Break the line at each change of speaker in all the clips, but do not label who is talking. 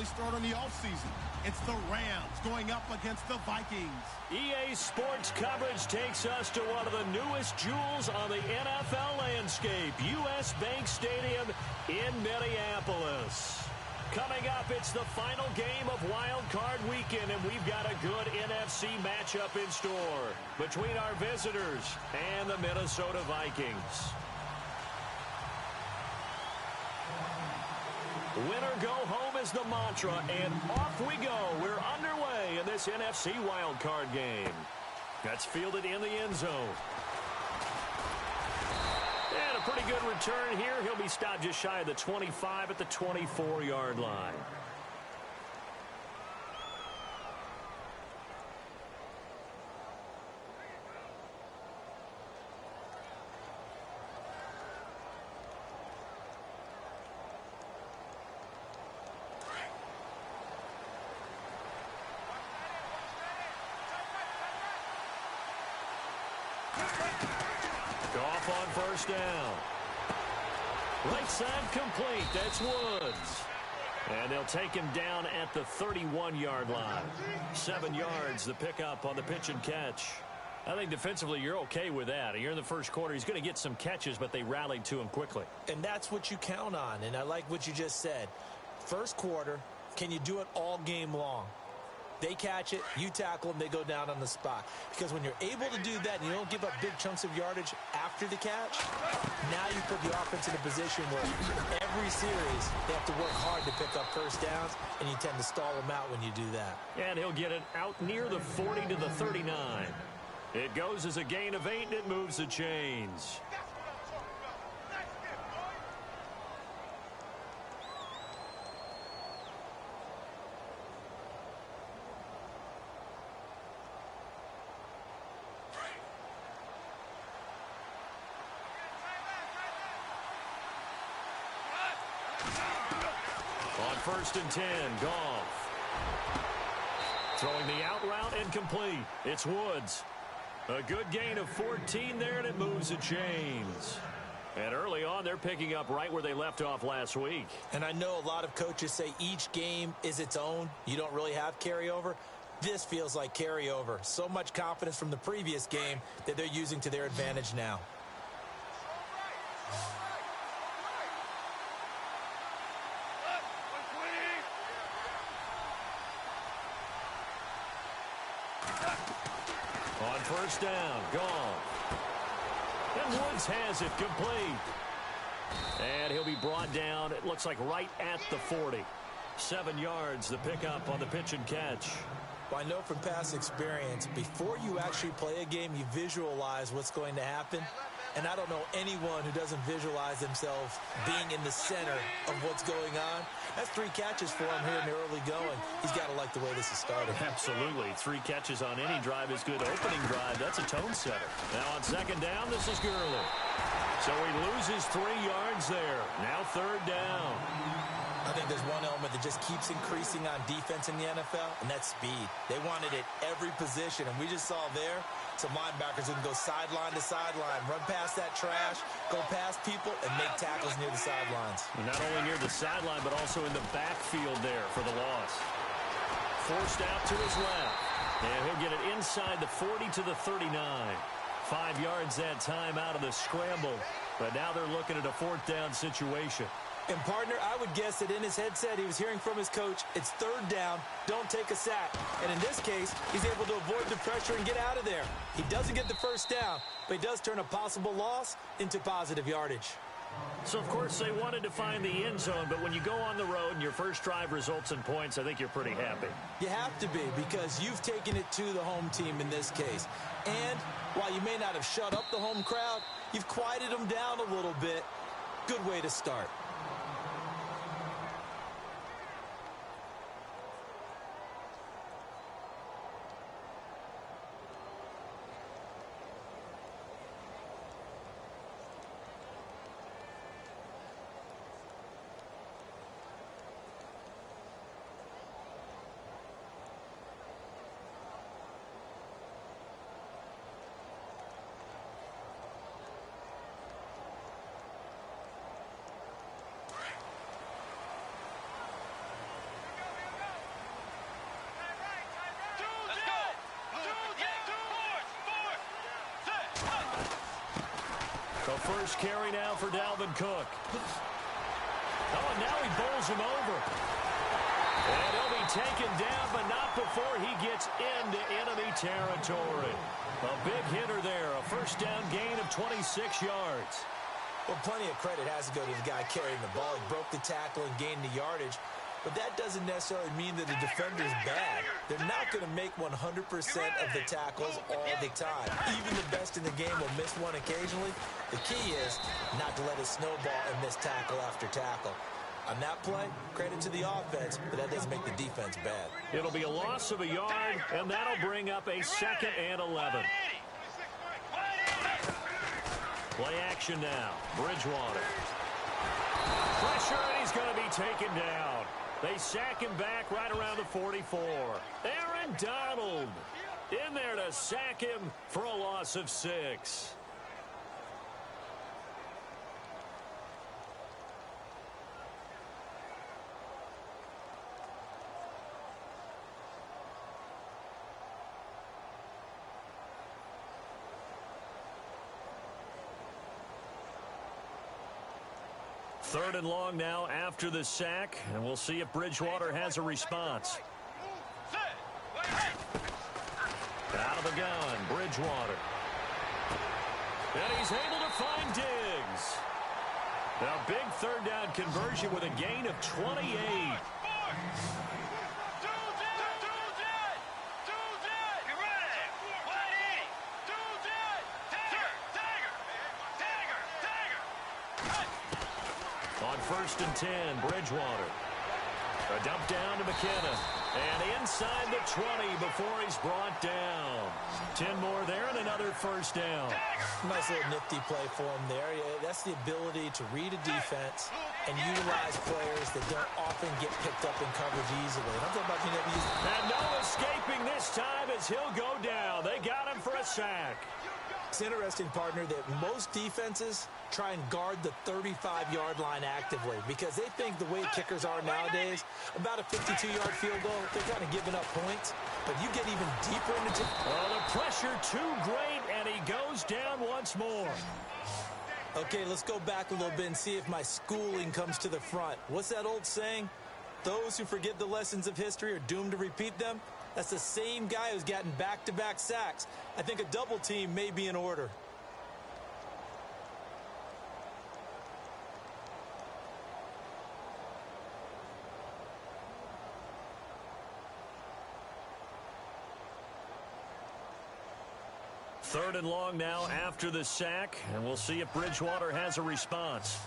early start on the offseason. It's the Rams going up against the Vikings.
EA Sports coverage takes us to one of the newest jewels on the NFL landscape, US Bank Stadium in Minneapolis. Coming up, it's the final game of Wild Card Weekend, and we've got a good NFC matchup in store between our visitors and the Minnesota Vikings. Winner go home is the mantra, and off we go. We're underway in this NFC wildcard game. That's fielded in the end zone. And a pretty good return here. He'll be stopped just shy of the 25 at the 24-yard line. Goff on first down. Right side complete. That's Woods. And they'll take him down at the 31-yard line. 7 yards, the pickup on the pitch and catch. I think defensively you're okay with that. You're in the first quarter. He's going to get some catches, but they rallied to him quickly.
And that's what you count on, and I like what you just said. First quarter, can you do it all game long? They catch it, you tackle them, they go down on the spot. Because when you're able to do that and you don't give up big chunks of yardage after the catch, now you put the offense in a position where every series they have to work hard to pick up first downs, and you tend to stall them out when you do that.
And he'll get it out near the 40 to the 39. It goes as a gain of 8, and it moves the chains. On 1st and 10, Goff. Throwing the out route and complete. It's Woods. A good gain of 14 there, and it moves the chains. And early on, they're picking up right where they left off last week.
And I know a lot of coaches say each game is its own. You don't really have carryover. This feels like carryover. So much confidence from the previous game that they're using to their advantage now.
On first down, Goff. And Woods has it complete. And he'll be brought down, it looks like right at the 40. 7 yards, the pickup on the pitch and catch.
Well, I know from past experience, before you actually play a game, you visualize what's going to happen. And I don't know anyone who doesn't visualize themselves being in the center of what's going on. That's 3 catches for him here in the early going. He's got to like the way this is started.
Absolutely. 3 catches on any drive is good. Opening drive, that's a tone setter. Now on second down, this is Gurley. So he loses 3 yards there. Now 3rd down.
I think there's one element that just keeps increasing on defense in the NFL, and that's speed. They want it at every position, and we just saw there some linebackers who can go sideline to sideline, run past that trash, go past people, and make tackles near the sidelines.
Not only near the sideline, but also in the backfield there for the loss. Forced out to his left, and he'll get it inside the 40 to the 39. 5 yards that time out of the scramble, but now they're looking at a 4th down situation.
And, partner, I would guess that in his headset he was hearing from his coach, it's 3rd down, don't take a sack. And in this case, he's able to avoid the pressure and get out of there. He doesn't get the 1st down, but he does turn a possible loss into positive yardage.
So, of course, they wanted to find the end zone, but when you go on the road and your first drive results in points, I think you're pretty happy.
You have to be, because you've taken it to the home team in this case. And while you may not have shut up the home crowd, you've quieted them down a little bit. Good way to start.
first carry now for Dalvin Cook. Oh, and now he bowls him over. And he'll be taken down, but not before he gets into enemy territory. A big hitter there, a first down gain of 26 yards.
Well, plenty of credit has to go to the guy carrying the ball. He broke the tackle and gained the yardage. But that doesn't necessarily mean that the defender's bad. They're not going to make 100% of the tackles all the time. Even the best in the game will miss one occasionally. The key is not to let it snowball and miss tackle after tackle. On that play, credit to the offense, but that doesn't make the defense bad.
It'll be a loss of a yard, and that'll bring up a 2nd and 11. Play action now. Bridgewater. Pressure, and he's going to be taken down. They sack him back right around the 44. Aaron Donald in there to sack him for a loss of 6. Third and long now after the sack, and we'll see if Bridgewater has a response. Out of the gun, Bridgewater. And he's able to find Diggs. Now, big third down conversion with a gain of 28. On 1st and 10, Bridgewater. A dump down to McKenna. And inside the 20 before he's brought down. 10 more there and another first down.
Nice little nifty play for him there. That's the ability to read a defense and utilize players that don't often get picked up in coverage easily. And I'm talking about being able to use...
And no escaping this time as he'll go down. They got him for a sack.
It's interesting, partner, that most defenses try and guard the 35-yard line actively because they think the way kickers are nowadays, about a 52-yard field goal, they're kind of giving up points. But you get even deeper into...
Oh, the pressure too great, and he goes down once more.
Okay, let's go back a little bit and see if my schooling comes to the front. What's that old saying? Those who forget the lessons of history are doomed to repeat them. That's the same guy who's gotten back-to-back sacks. I think a double team may be in order.
Third and long now after the sack, and we'll see if Bridgewater has a response.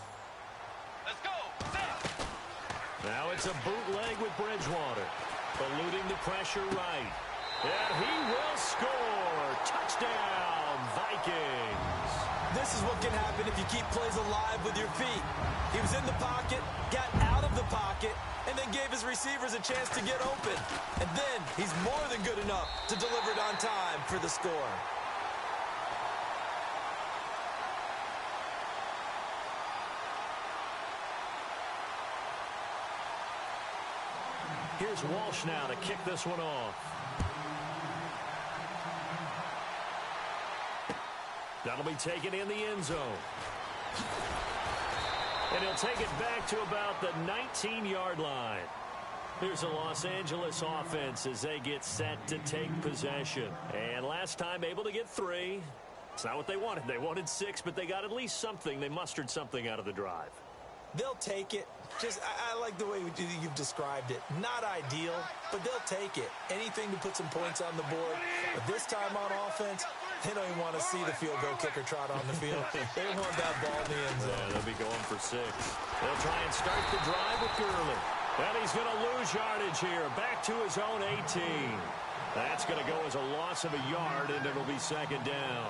Let's go.
Now it's a bootleg with Bridgewater, eluding the pressure right. And he will score. Touchdown, Vikings.
This is what can happen if you keep plays alive with your feet. He was in the pocket, got out of the pocket, and then gave his receivers a chance to get open. And then he's more than good enough to deliver it on time for the score.
Here's Walsh now to kick this one off. That'll be taken in the end zone. And he'll take it back to about the 19-yard line. Here's a Los Angeles offense as they get set to take possession. And last time able to get 3. It's not what they wanted. They wanted 6, but they got at least something. They mustered something out of the drive.
They'll take it. I like the way you've described it. Not ideal, but they'll take it. Anything to put some points on the board. But this time on offense, they don't even want to see the field goal kicker trot on the field. They want that ball in the end zone.
Yeah, they'll be going for 6. They'll try and start the drive with Gurley. And he's going to lose yardage here. Back to his own 18. That's going to go as a loss of a yard, and it'll be 2nd down.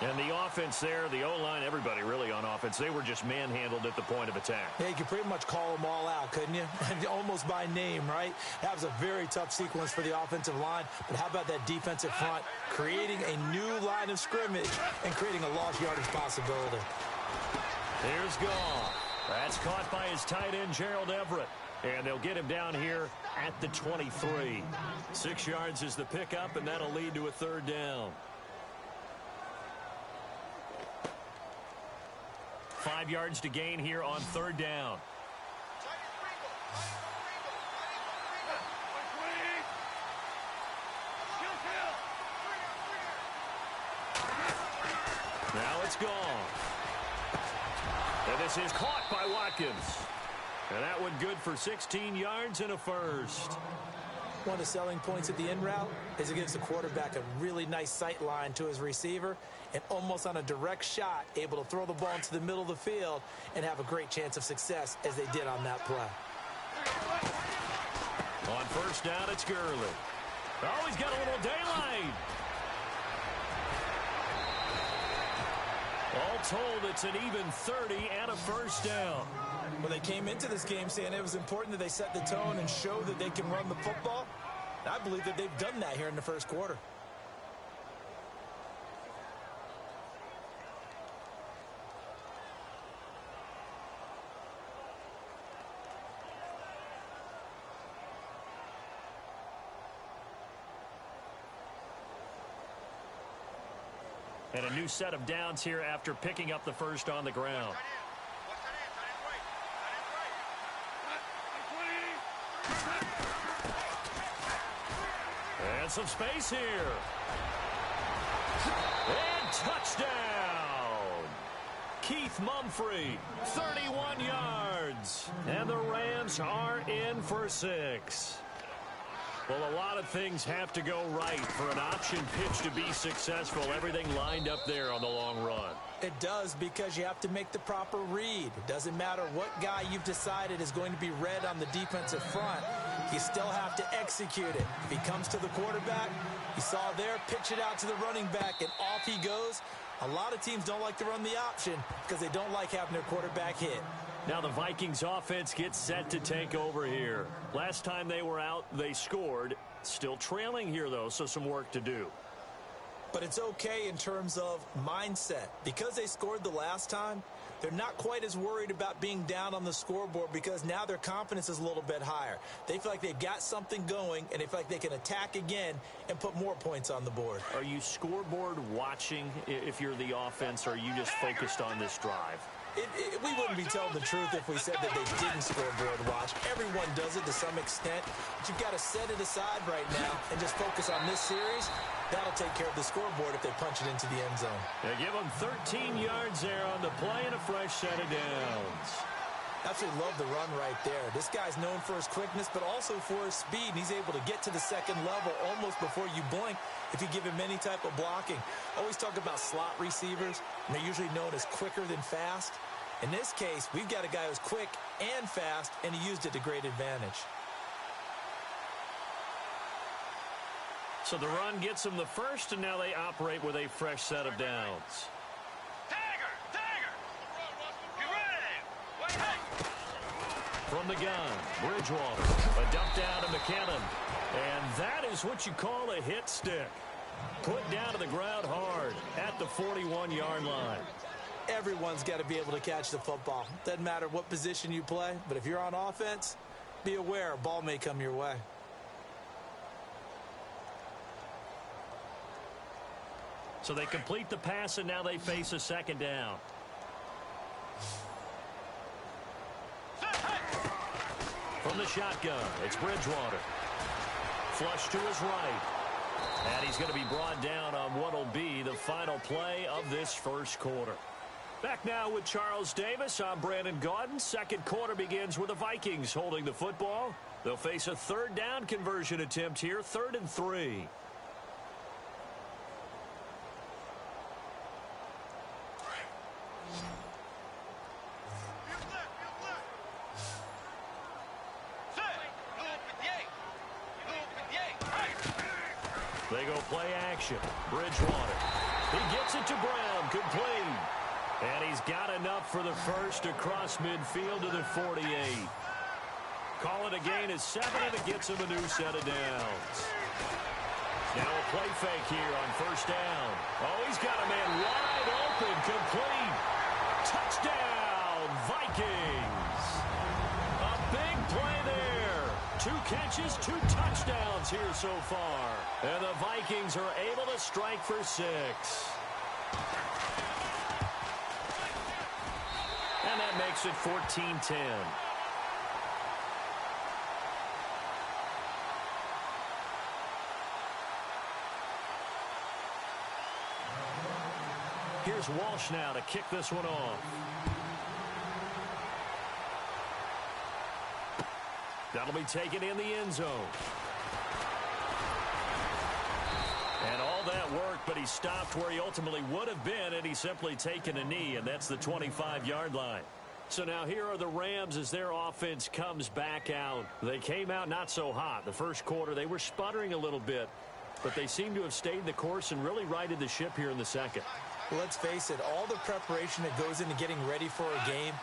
And the offense there, the O-line, everybody really on offense, they were just manhandled at the point of attack.
Yeah, you could pretty much call them all out, couldn't you? Almost by name, right? That was a very tough sequence for the offensive line. But how about that defensive front creating a new line of scrimmage and creating a lost yardage possibility?
Here's Goff. That's caught by his tight end, Gerald Everett. And they'll get him down here at the 23. 6 yards is the pickup, and that'll lead to a 3rd down. 5 yards to gain here on third down. Now it's gone. And this is caught by Watkins. And that one good for 16 yards and a first.
One of the selling points of the in route is it gives the quarterback a really nice sight line to his receiver and almost on a direct shot able to throw the ball into the middle of the field and have a great chance of success as they did on that play.
On first down, it's Gurley. Oh, he's got a little daylight. All told, it's an even 30 and a first down.
Well, they came into this game saying it was important that they set the tone and show that they can run the football. And I believe that they've done that here in the first quarter.
And a new set of downs here after picking up the first on the ground. And some space here. And touchdown. Keith Mumphrey, 31 yards. And the Rams are in for 6. Well, a lot of things have to go right for an option pitch to be successful. Everything lined up there on the long run.
It does, because you have to make the proper read. It doesn't matter what guy you've decided is going to be read on the defensive front. You still have to execute it. If he comes to the quarterback, you saw there, pitch it out to the running back, and off he goes. A lot of teams don't like to run the option because they don't like having their quarterback hit.
Now the Vikings offense gets set to take over here. Last time they were out, they scored. Still trailing here, though, so some work to do.
But it's okay in terms of mindset. Because they scored the last time, they're not quite as worried about being down on the scoreboard because now their confidence is a little bit higher. They feel like they've got something going, and they feel like they can attack again and put more points on the board.
Are you scoreboard watching if you're the offense, or are you just focused on this drive?
We wouldn't be telling the truth if we said that they didn't scoreboard watch. Everyone does it to some extent. But you've got to set it aside right now and just focus on this series. That'll take care of the scoreboard if they punch it into the end zone.
They give them 13 yards there on the play and a fresh set of downs.
Absolutely love the run right there. This guy's known for his quickness, but also for his speed. And he's able to get to the second level almost before you blink if you give him any type of blocking. Always talk about slot receivers, and they're usually known as quicker than fast. In this case, we've got a guy who's quick and fast, and he used it to great advantage.
So the run gets them the first, and now they operate with a fresh set of downs. From the gun, Bridgewater, a dump down to McKinnon. And that is what you call a hit stick. Put down to the ground hard at the 41-yard line.
Everyone's got to be able to catch the football. Doesn't matter what position you play, but if you're on offense, be aware a ball may come your way.
So they complete the pass, and now they face a second down. From the shotgun, it's Bridgewater. Flush to his right. And he's going to be brought down on what will be the final play of this first quarter. Back now with Charles Davis. I'm Brandon Gaudin. Second quarter begins with the Vikings holding the football. They'll face a third down conversion attempt here, 3rd and 3. They go play action. Bridgewater. He gets it to Brown. Complete. And he's got enough for the first across midfield to the 48. Call it a gain of 7, and it gets him a new set of downs. Now a play fake here on first down. Oh, he's got a man wide open. Complete. Touchdown, Vikings. A big play there. 2 catches, 2 touchdowns here so far. And the Vikings are able to strike for 6. makes it 14-10. Here's Walsh now to kick this one off. That'll be taken in the end zone. And all that work, but he stopped where he ultimately would have been, and he's simply taken a knee, and that's the 25-yard line. So now here are the Rams as their offense comes back out. They came out not so hot. The first quarter, they were sputtering a little bit, but they seem to have stayed the course and really righted the ship here in the second.
Well, let's face it, all the preparation that goes into getting ready for a game,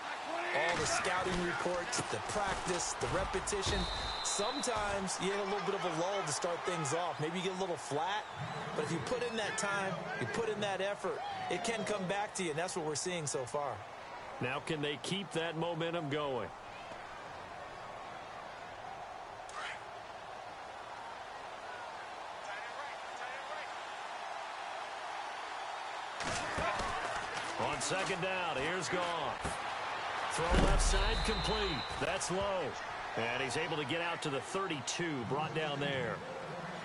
all the scouting reports, the practice, the repetition, sometimes you get a little bit of a lull to start things off. Maybe you get a little flat, but if you put in that time, you put in that effort, it can come back to you, and that's what we're seeing so far.
Now can they keep that momentum going? On second down, here's Goff. Throw left side complete. That's low. And he's able to get out to the 32, brought down there.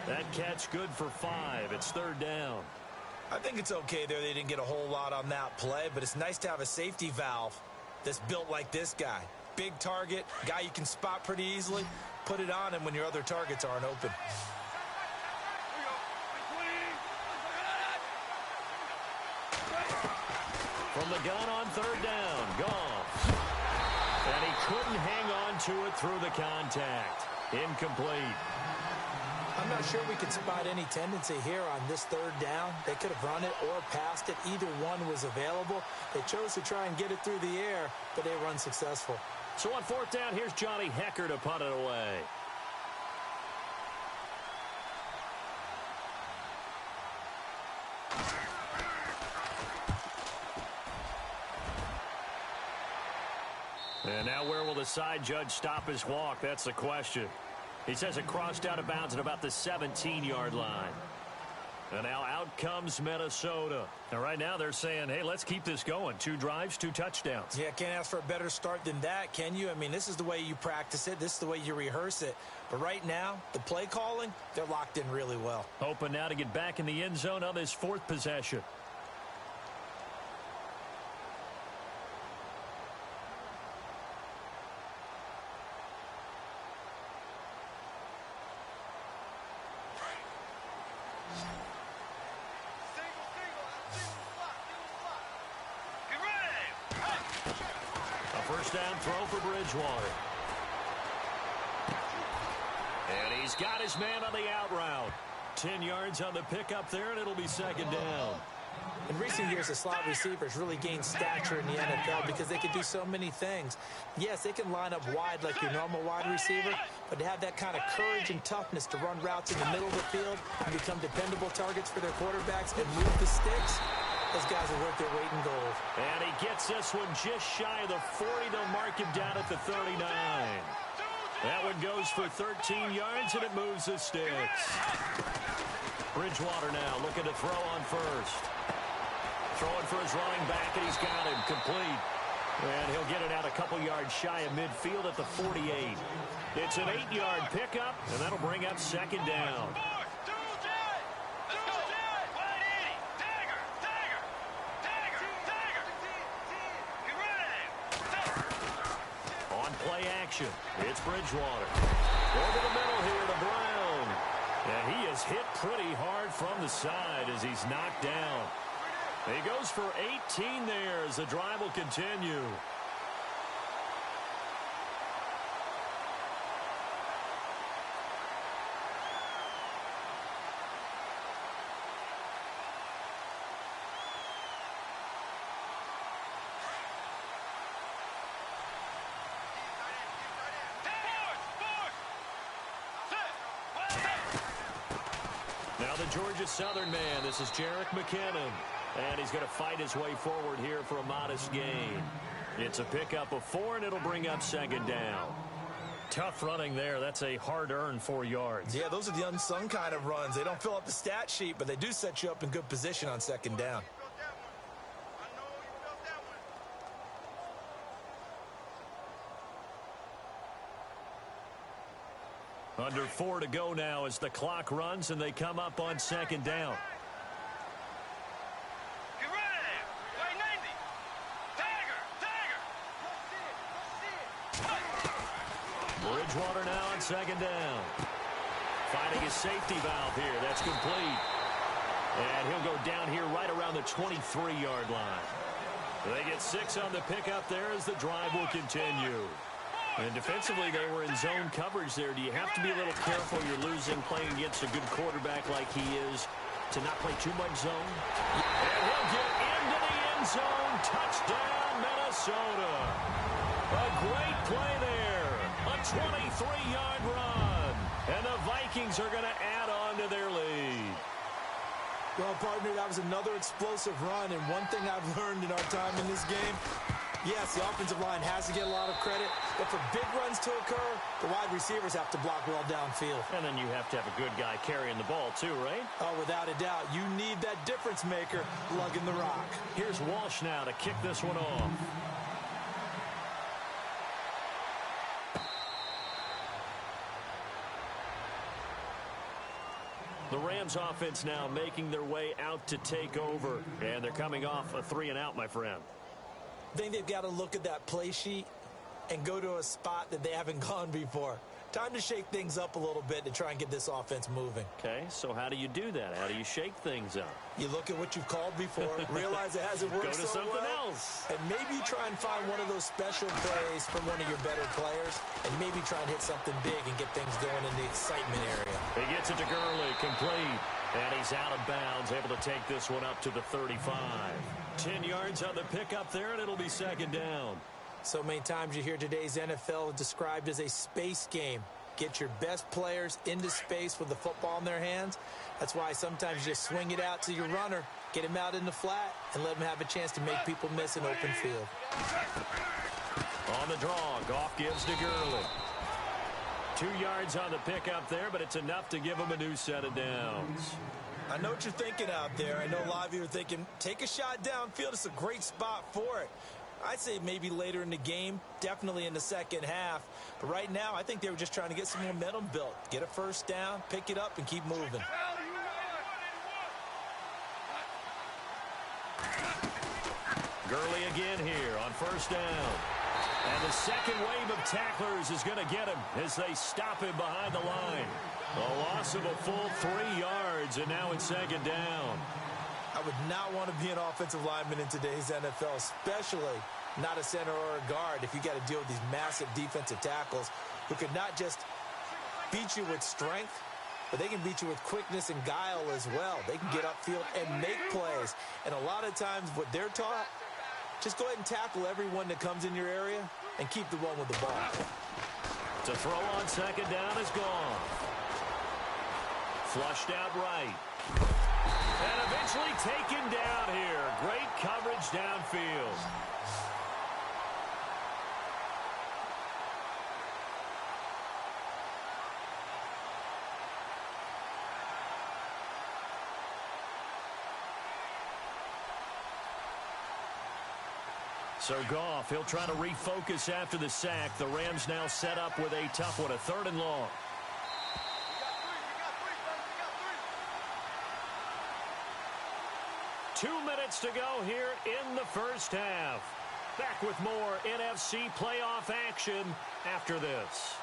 That catch good for 5. It's third down.
I think it's okay there. They didn't get a whole lot on that play, but it's nice to have a safety valve that's built like this guy. Big target, guy you can spot pretty easily. Put it on him when your other targets aren't open.
From the gun on third down, Goff. And he couldn't hang on to it through the contact. Incomplete.
I'm not sure we could spot any tendency here on this third down. They could have run it or passed it. Either one was available. They chose to try and get it through the air, but they were unsuccessful.
So on fourth down, here's Johnny Hecker to punt it away. And now where will the side judge stop his walk? That's the question. He says it crossed out of bounds at about the 17-yard line. And now out comes Minnesota. And right now they're saying, hey, let's keep this going. 2 drives, 2 touchdowns.
Yeah, can't ask for a better start than that, can you? I mean, this is the way you practice it. This is the way you rehearse it. But right now, the play calling, they're locked in really well.
Hoping now to get back in the end zone on this 4th possession. First down throw for Bridgewater. And he's got his man on the out route. 10 yards on the pickup there, and it'll be second down.
In recent years, the slot receivers really gained stature in the NFL because they can do so many things. Yes, they can line up wide like your normal wide receiver, but to have that kind of courage and toughness to run routes in the middle of the field and become dependable targets for their quarterbacks and move the sticks, those guys are worth their weight in gold.
And he gets this one just shy of the 40. They'll mark him down at the 39. That one goes for 13 yards, and it moves the sticks. Bridgewater now looking to throw on first. Throwing for his running back, and he's got him complete. And he'll get it out a couple yards shy of midfield at the 48. It's an 8-yard pickup, and that'll bring up second down. Action. It's Bridgewater. Over the middle here to Brown. And he is hit pretty hard from the side as he's knocked down. He goes for 18 there as the drive will continue. Georgia Southern man, this is Jerick McKinnon, and he's going to fight his way forward here for a modest gain. It's a pickup of 4, and it'll bring up second down. Tough running there. That's a hard-earned 4 yards.
Yeah, those are the unsung kind of runs. They don't fill up the stat sheet, but they do set you up in good position on second down.
Under 4 to go now as the clock runs and they come up on second down.
Get ready. Play 90. Tiger.
Bridgewater now on second down. Finding his safety valve here. That's complete. And he'll go down here right around the 23-yard line. They get 6 on the pickup there as the drive will continue. And defensively, they were in zone coverage there. Do you have to be a little careful? You're losing playing against a good quarterback like he is to not play too much zone. And he'll get into the end zone. Touchdown, Minnesota. A great play there. A 23-yard run. And the Vikings are going to add on to their lead.
Well, partner, that was another explosive run. And one thing I've learned in our time in this game, yes, the offensive line has to get a lot of credit, but for big runs to occur, the wide receivers have to block well downfield.
And then you have to have a good guy carrying the ball too, right?
Oh, without a doubt. You need that difference maker lugging the rock.
Here's Walsh now to kick this one off. The Rams offense now making their way out to take over. And they're coming off a 3-and-out, my friend.
I think they've got to look at that play sheet and go to a spot that they haven't gone before. Time to shake things up a little bit to try and get this offense moving.
Okay, so how do you do that? How do you shake things up?
You look at what you've called before, realize it hasn't worked
Go to
so
something
well,
else.
and maybe try and find one of those special plays from one of your better players, and maybe try and hit something big and get things going in the excitement area.
He gets it to Gurley, complete. And he's out of bounds, able to take this one up to the 35. 10 yards on the pickup there, and it'll be second down.
So many times you hear today's NFL described as a space game. Get your best players into space with the football in their hands. That's why sometimes you just swing it out to your runner, get him out in the flat, and let him have a chance to make people miss an open field.
On the draw, Goff gives to Gurley. 2 yards on the pickup there, but it's enough to give him a new set of downs.
I know what you're thinking out there. I know a lot of you are thinking, take a shot downfield. It's a great spot for it. I'd say maybe later in the game, definitely in the second half. But right now, I think they were just trying to get some momentum built. Get a first down, pick it up, and keep moving.
Gurley again here on first down. And the second wave of tacklers is going to get him as they stop him behind the line. A loss of a full 3 yards, and now it's second down.
I would not want to be an offensive lineman in today's NFL, especially not a center or a guard if you got to deal with these massive defensive tackles who could not just beat you with strength, but they can beat you with quickness and guile as well. They can get upfield and make plays. And a lot of times what they're taught, just go ahead and tackle everyone that comes in your area and keep the one with the ball.
To throw on second down is gone. Flushed out right. And eventually taken down here. Great coverage downfield. So Goff, he'll try to refocus after the sack. The Rams now set up with a tough one, a 3rd and long. 2 minutes to go here in the first half. Back with more NFC playoff action after this.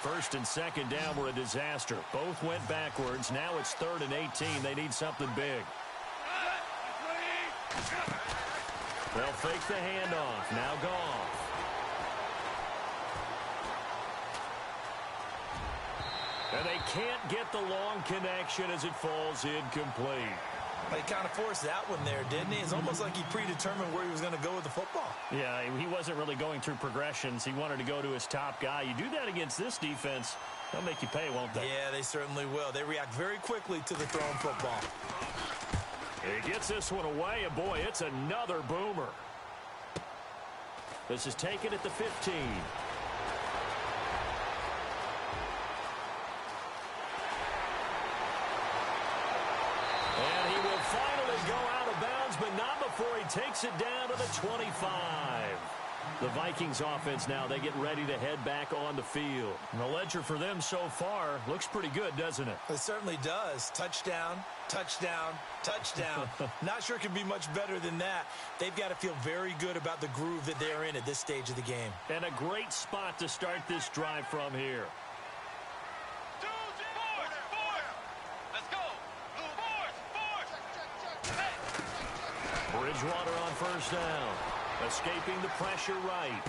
First and second down were a disaster. Both went backwards. Now it's 3rd and 18. They need something big. They'll fake the handoff. Now Goff. And they can't get the long connection as it falls incomplete.
He kind of forced that one there, didn't he? It's almost like he predetermined where he was going to go with the football.
Yeah, he wasn't really going through progressions. He wanted to go to his top guy. You do that against this defense, they'll make you pay, won't they?
Yeah, they certainly will. They react very quickly to the thrown football.
He gets this one away, and boy, it's another boomer. This is taken at the 15. before he takes it down to the 25. The Vikings offense now, they get ready to head back on the field. And the ledger for them so far looks pretty good, doesn't it?
It certainly does. Touchdown, touchdown, touchdown. Not sure it can be much better than that. They've got to feel very good about the groove that they're in at this stage of the game.
And a great spot to start this drive from here. Bridgewater on first down. Escaping the pressure right.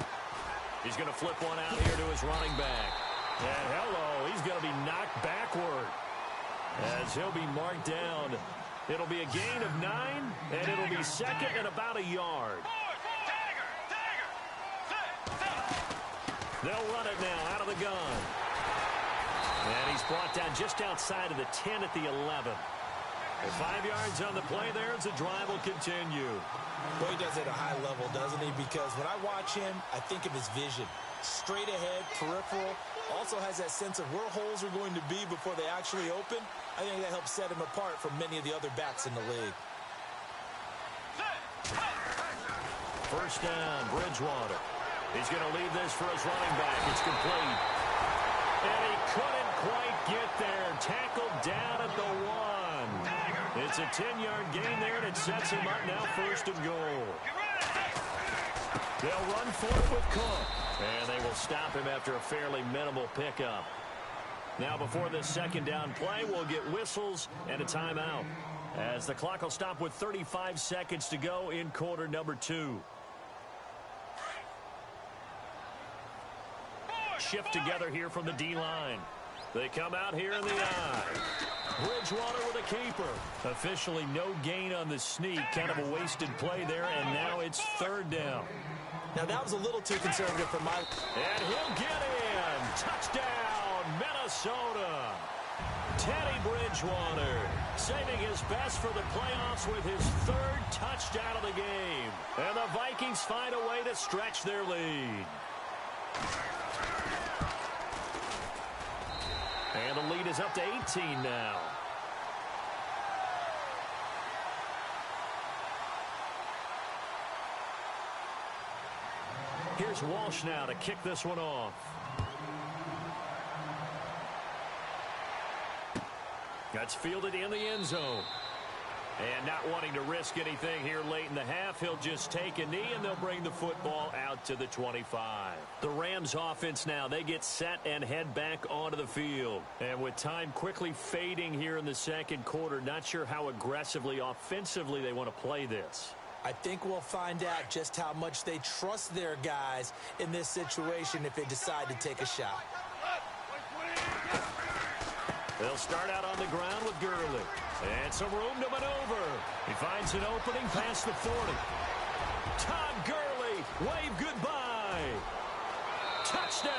He's going to flip one out here to his running back. And hello, he's going to be knocked backward as he'll be marked down. It'll be a gain of 9, and it'll be second and about a yard. They'll run it now out of the gun. And he's brought down just outside of the 10 at the 11. 5 yards on the play there as the drive will continue.
Well, he does it at a high level, doesn't he? Because when I watch him, I think of his vision. Straight ahead, peripheral. Also has that sense of where holes are going to be before they actually open. I think that helps set him apart from many of the other backs in the league.
First down, Bridgewater. He's going to leave this for his running back. It's complete. And he couldn't quite get there. Tackled down at the 1. It's a 10-yard gain there, and it sets him up now first and goal. They'll run for it with Cook. And they will stop him after a fairly minimal pickup. Now before this second down play, we'll get whistles and a timeout, as the clock will stop with 35 seconds to go in quarter number 2. Shift together here from the D-line. They come out here in the eye. Bridgewater with a keeper. Officially no gain on the sneak. Kind of a wasted play there, and now it's third down.
Now that was a little too conservative for my...
And he'll get in. Touchdown, Minnesota. Teddy Bridgewater saving his best for the playoffs with his 3rd touchdown of the game. And the Vikings find a way to stretch their lead. And the lead is up to 18 now. Here's Walsh now to kick this one off. That's fielded in the end zone. And not wanting to risk anything here late in the half, he'll just take a knee, and they'll bring the football out to the 25. The Rams offense now, they get set and head back onto the field. And with time quickly fading here in the second quarter, not sure how aggressively, offensively they want to play this.
I think we'll find out just how much they trust their guys in this situation if they decide to take a shot.
They'll start out on the ground with Gurley. And some room to maneuver. He finds an opening past the 40. Todd Gurley, wave goodbye. Touchdown.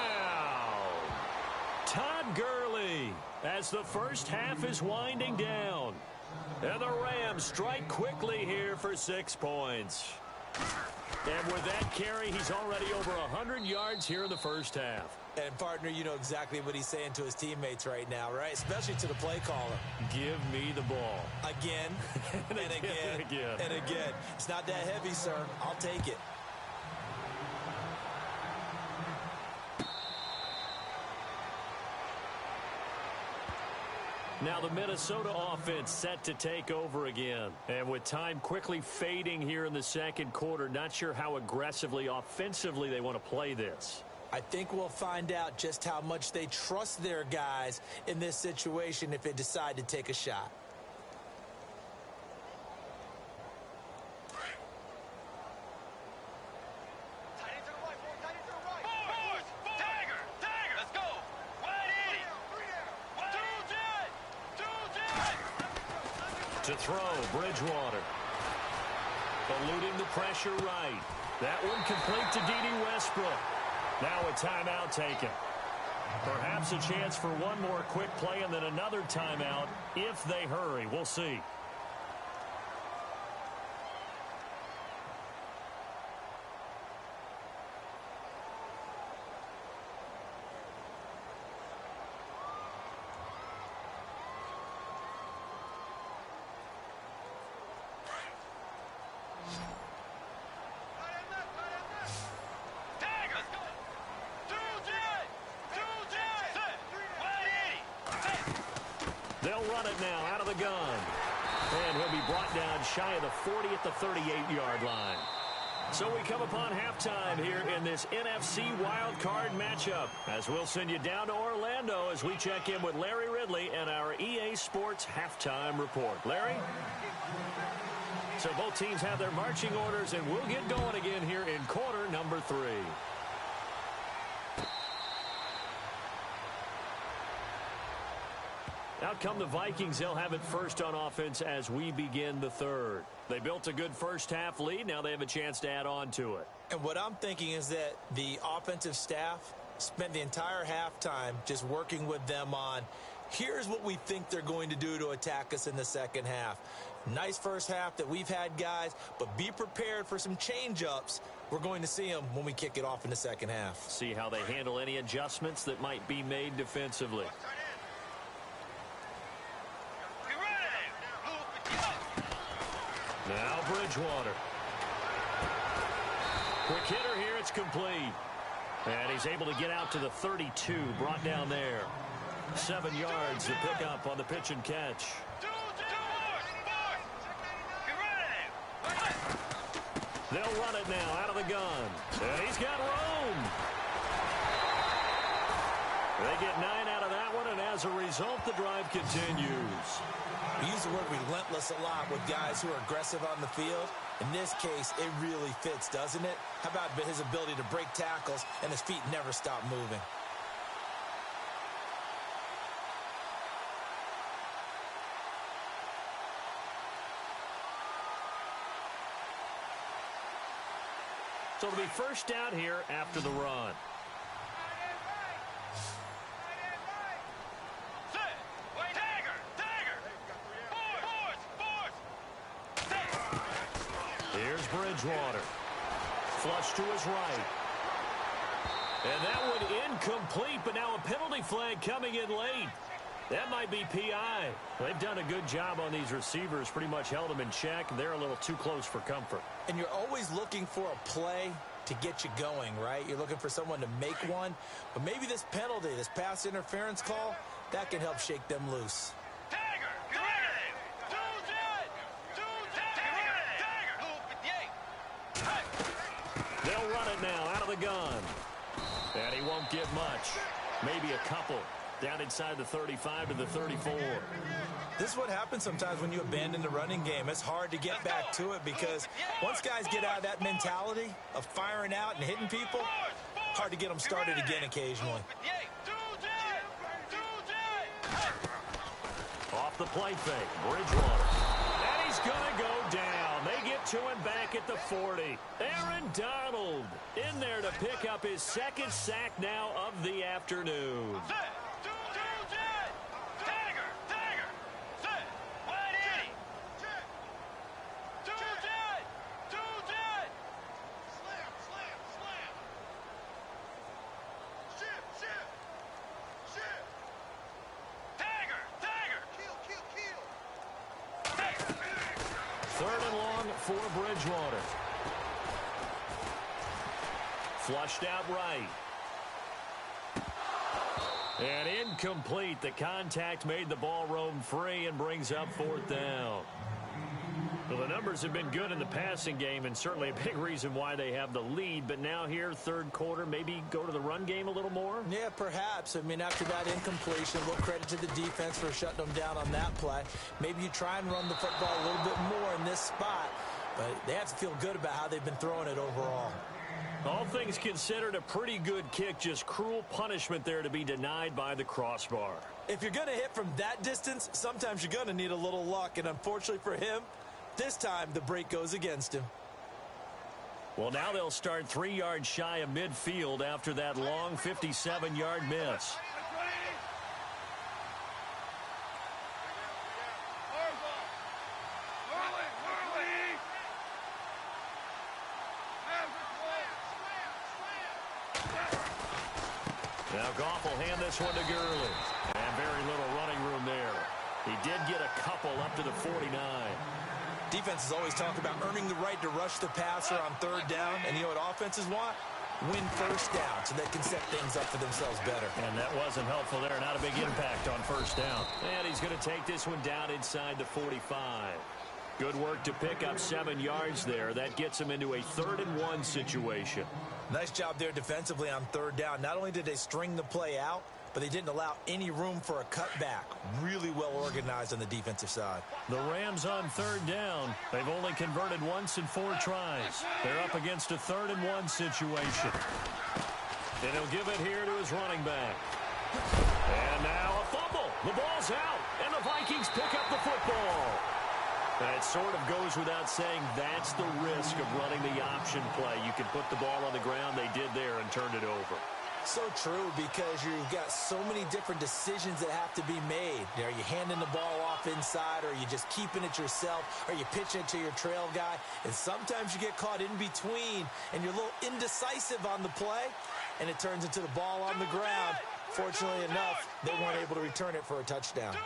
Todd Gurley as the first half is winding down. And the Rams strike quickly here for 6 points. And with that carry, he's already over 100 yards here in the first half.
And, partner, you know exactly what he's saying to his teammates right now, right? Especially to the play caller.
Give me the ball.
Again, and again, and again. It's not that heavy, sir. I'll take it.
Now the Minnesota offense set to take over again. And with time quickly fading here in the second quarter, not sure how aggressively, offensively they want to play this.
I think we'll find out just how much they trust their guys in this situation if they decide to take a shot.
To throw, Bridgewater. Eluding the pressure right. That one complete to D.D. Westbrook. Now a timeout taken. Perhaps a chance for one more quick play and then another timeout if they hurry. We'll see. They'll run it now out of the gun. And he'll be brought down shy of the 40 at the 38-yard line. So we come upon halftime here in this NFC wildcard matchup, as we'll send you down to Orlando as we check in with Larry Ridley and our EA Sports halftime report. Larry? So both teams have their marching orders, and we'll get going again here in quarter number 3. Out come the Vikings. They'll have it first on offense as we begin the third. They built a good first-half lead. Now they have a chance to add on to it.
And what I'm thinking is that the offensive staff spent the entire halftime just working with them on, here's what we think they're going to do to attack us in the second half. Nice first half that we've had, guys, but be prepared for some change-ups. We're going to see them when we kick it off in the second half.
See how they handle any adjustments that might be made defensively. Now Bridgewater. Quick hitter here, it's complete. And he's able to get out to the 32, brought down there. 7 yards to pick up on the pitch and catch. They'll run it now out of the gun. And he's got room. They get 9 out of that one, and as a result, the drive continues.
We use the word relentless a lot with guys who are aggressive on the field. In this case, it really fits, doesn't it? How about his ability to break tackles and his feet never stop moving?
So it'll be first down here after the run. Here's Bridgewater. Flush to his right. And that one incomplete, but now a penalty flag coming in late. That might be PI. They've done a good job on these receivers, pretty much held them in check. They're a little too close for comfort.
And you're always looking for a play to get you going, right? You're looking for someone to make one. But maybe this penalty, this pass interference call, that can help shake them loose.
They'll run it now out of the gun. And he won't get much. Maybe a couple. Down inside the 35 to the 34.
This is what happens sometimes when you abandon the running game. It's hard to get back to it because once guys get out of that mentality of firing out and hitting people, hard to get them started again occasionally.
Off the play fake, Bridgewater. And he's going to go down. They get to him back at the 40. Aaron Donald in there to pick up his second sack now of the afternoon. Third and long for Bridgewater. Flushed out right. And incomplete. The contact made the ball roam free and brings up fourth down. Well, the numbers have been good in the passing game and certainly a big reason why they have the lead. But now here, third quarter, maybe go to the run game a little more?
Yeah, perhaps. I mean, after that incompletion, a little credit to the defense for shutting them down on that play. Maybe you try and run the football a little bit more in this spot. But they have to feel good about how they've been throwing it overall.
All things considered, a pretty good kick. Just cruel punishment there to be denied by the crossbar.
If you're going to hit from that distance, sometimes you're going to need a little luck. And unfortunately for him, this time the break goes against him.
Well, now they'll start 3 yards shy of midfield after that long 57-yard miss. Now Goff will hand this one to Gurley. And very little running room there. He did get a couple up to the 49.
Defenses always talk about earning the right to rush the passer on third down. And you know what offenses want? win first down so they can set things up for themselves better.
And that wasn't helpful there. Not a big impact on first down. And he's going to take this one down inside the 45. Good work to pick up 7 yards there. That gets him into a 3rd and 1 situation.
Nice job there defensively on 3rd down. Not only did they string the play out, but they didn't allow any room for a cutback. Really well organized on the defensive side.
The Rams on 3rd down. They've only converted once in 4 tries. They're up against a 3rd and 1 situation. And he'll give it here to his running back. And now a fumble. The ball's out, and the Vikings pick up the football. And it sort of goes without saying that's the risk of running the option play. You can put the ball on the ground. They did there and turned it over.
So true, because you've got so many different decisions that have to be made. Are you handing the ball off inside, or are you just keeping it yourself? Are you pitching it to your trail guy? And sometimes you get caught in between, and you're a little indecisive on the play, and it turns into the ball on the ground. Fortunately enough, they weren't able to return it for a touchdown.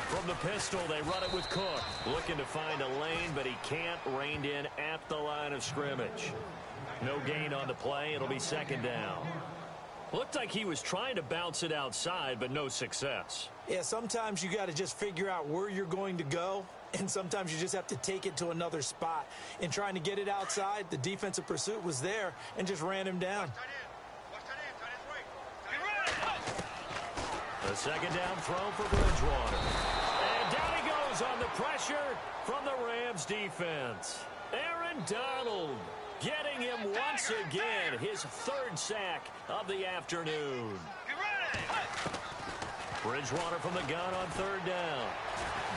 From the pistol, they run it with Cook. Looking to find a lane, but he can't. Reined in at the line of scrimmage. No gain on the play. It'll be 2nd down. Looked like he was trying to bounce it outside, but no success.
Yeah, sometimes you got to just figure out where you're going to go, and sometimes you just have to take it to another spot. In trying to get it outside, the defensive pursuit was there and just ran him down.
A 2nd down throw for Bridgewater. And down he goes on the pressure from the Rams defense. Aaron Donald getting him once again, his 3rd sack of the afternoon. Bridgewater from the gun on 3rd down.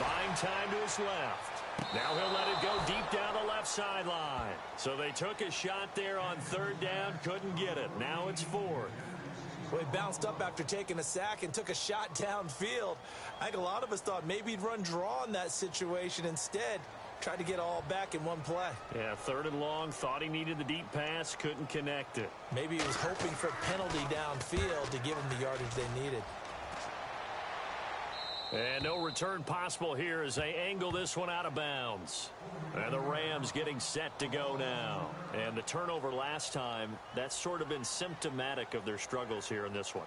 Buying time to his left. Now he'll let it go deep down the left sideline. So they took a shot there on 3rd down, couldn't get it. Now it's 4th.
Well, he bounced up after taking a sack and took a shot downfield. I think a lot of us thought maybe he'd run draw in that situation. Instead, tried to get all back in one play.
Yeah, 3rd and long, thought he needed the deep pass, couldn't connect it.
Maybe he was hoping for a penalty downfield to give him the yardage they needed.
And no return possible here as they angle this one out of bounds. And the Rams getting set to go now. And the turnover last time, that's sort of been symptomatic of their struggles here in this one.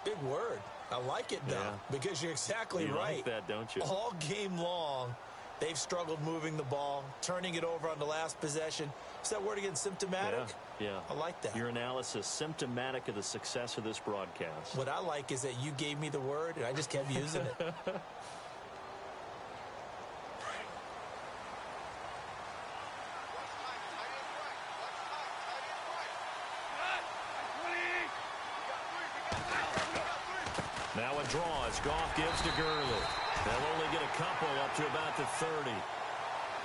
Big word. I like it, though, because you're exactly right.
You like that, don't you?
All game long, they've struggled moving the ball, turning it over on the last possession. Is that word again, symptomatic?
Yeah.
I like that.
Your analysis, symptomatic of the success of this broadcast.
What I like is that you gave me the word, and I just kept using it.
Now a draw as Goff gives to Gurley. They'll only get a couple up to about the 30.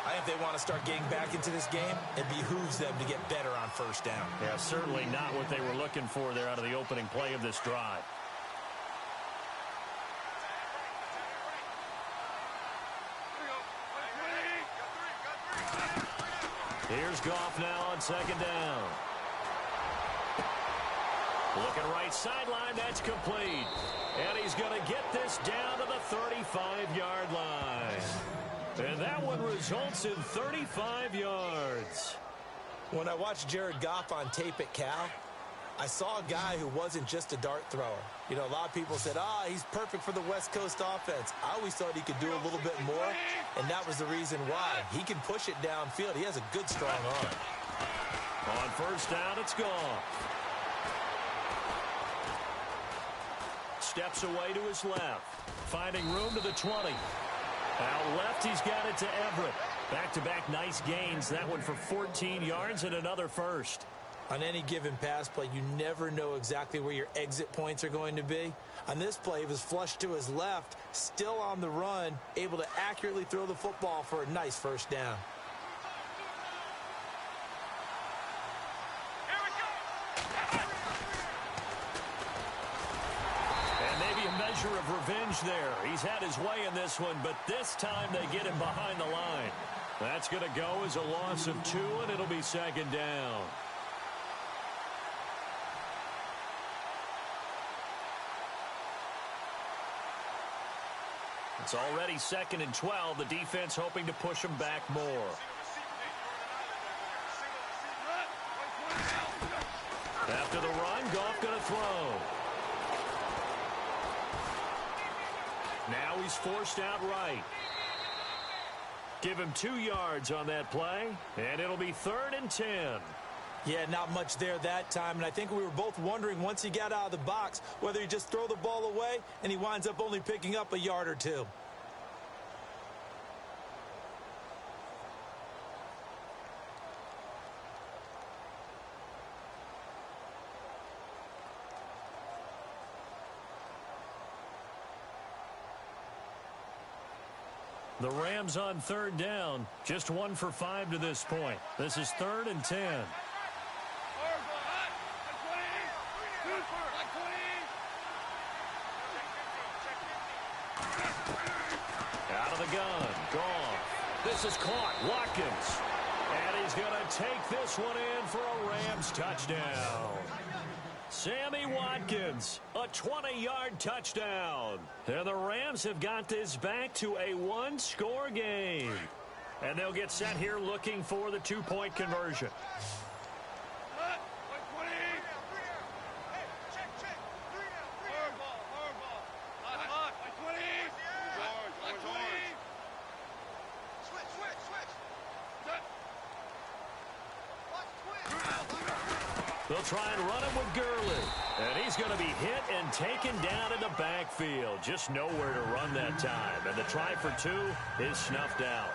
I think if they want to start getting back into this game, it behooves them to get better on 1st down.
Yeah, certainly not what they were looking for there out of the opening play of this drive. Here's Goff now on 2nd down. Looking right sideline, that's complete. And he's going to get this down to the 35-yard line. And that one results in 35 yards.
When I watched Jared Goff on tape at Cal, I saw a guy who wasn't just a dart thrower. You know, a lot of people said, he's perfect for the West Coast offense. I always thought he could do a little bit more, and that was the reason why. He can push it downfield. He has a good, strong arm.
On 1st down, it's gone. Steps away to his left. Finding room to the 20. Out left, he's got it to Everett. Back-to-back nice gains. That one for 14 yards and another first.
On any given pass play, you never know exactly where your exit points are going to be. On this play, he was flushed to his left, still on the run, able to accurately throw the football for a nice 1st down.
Of revenge there. He's had his way in this one, but this time they get him behind the line. That's going to go as a loss of 2, and it'll be 2nd down. It's already 2nd and 12. The defense hoping to push him back more. After the run, Goff going to throw. Now he's forced out right. Give him 2 yards on that play, and it'll be 3rd and 10.
Yeah, not much there that time, and I think we were both wondering once he got out of the box whether he just throw the ball away, and he winds up only picking up a yard or 2.
The Rams on 3rd down, just 1 for 5 to this point. This is 3rd and 10. Out of the gun, Goff. This is caught, Watkins. And he's going to take this one in for a Rams touchdown. Sammy Watkins, a 20-yard touchdown. And the Rams have got this back to a 1-score game. And they'll get set here looking for the 2-point conversion. They'll try and run him with Gurley. And he's going to be hit and taken down in the backfield. Just nowhere to run that time. And the try for 2 is snuffed out.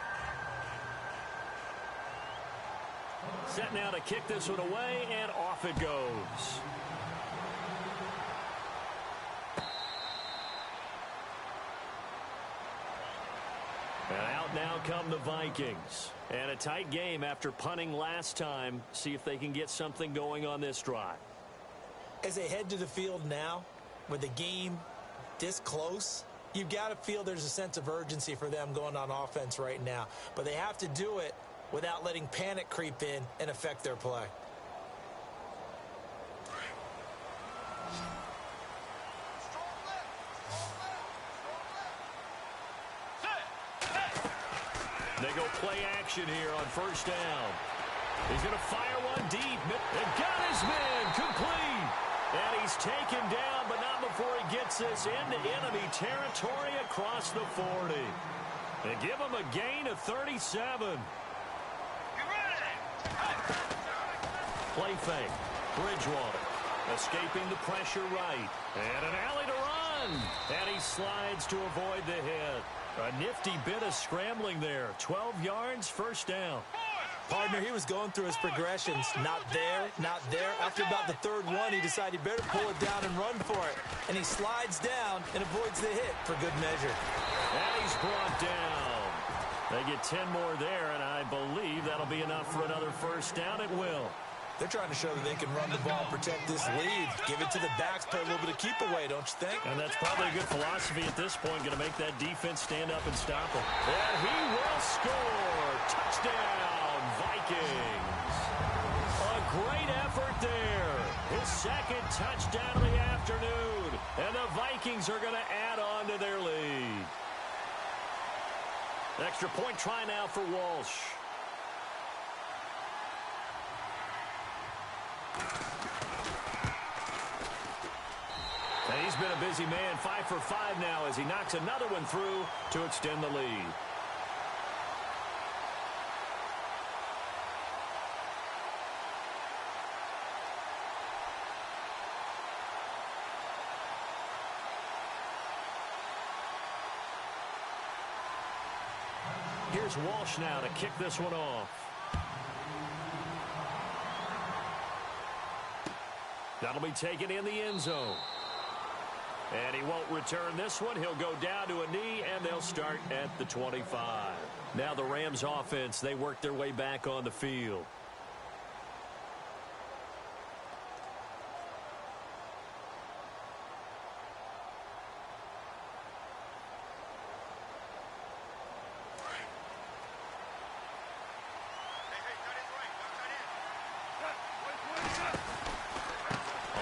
Set now to kick this one away, and off it goes. And out now come the Vikings. And a tight game after punting last time. See if they can get something going on this drive.
As they head to the field now, with the game this close, you've got to feel there's a sense of urgency for them going on offense right now. But they have to do it without letting panic creep in and affect their play.
They go play action here on 1st down. He's going to fire one deep. And got his man complete. And he's taken down, but not before he gets this into enemy territory across the 40. And give him a gain of 37. Play fake. Bridgewater escaping the pressure right. And an alley to run. And he slides to avoid the hit. A nifty bit of scrambling there. 12 yards, 1st down.
Partner, he was going through his progressions. Not there, not there. After about the 3rd one, he decided he better pull it down and run for it. And he slides down and avoids the hit for good measure.
And he's brought down. They get 10 more there, and I believe that'll be enough for another 1st down. It will.
They're trying to show that they can run the ball and protect this lead. Give it to the backs, play a little bit of keep away, don't you think?
And that's probably a good philosophy at this point. Going to make that defense stand up and stop him. And he will score. Touchdown, Vikings. A great effort there. His 2nd touchdown of the afternoon. And the Vikings are going to add on to their lead. Extra point try now for Walsh. And he's been a busy man, 5 for 5 now as he knocks another one through to extend the lead. Here's Walsh now to kick this one off. That'll be taken in the end zone. And he won't return this one. He'll go down to a knee, and they'll start at the 25. Now the Rams offense, they work their way back on the field.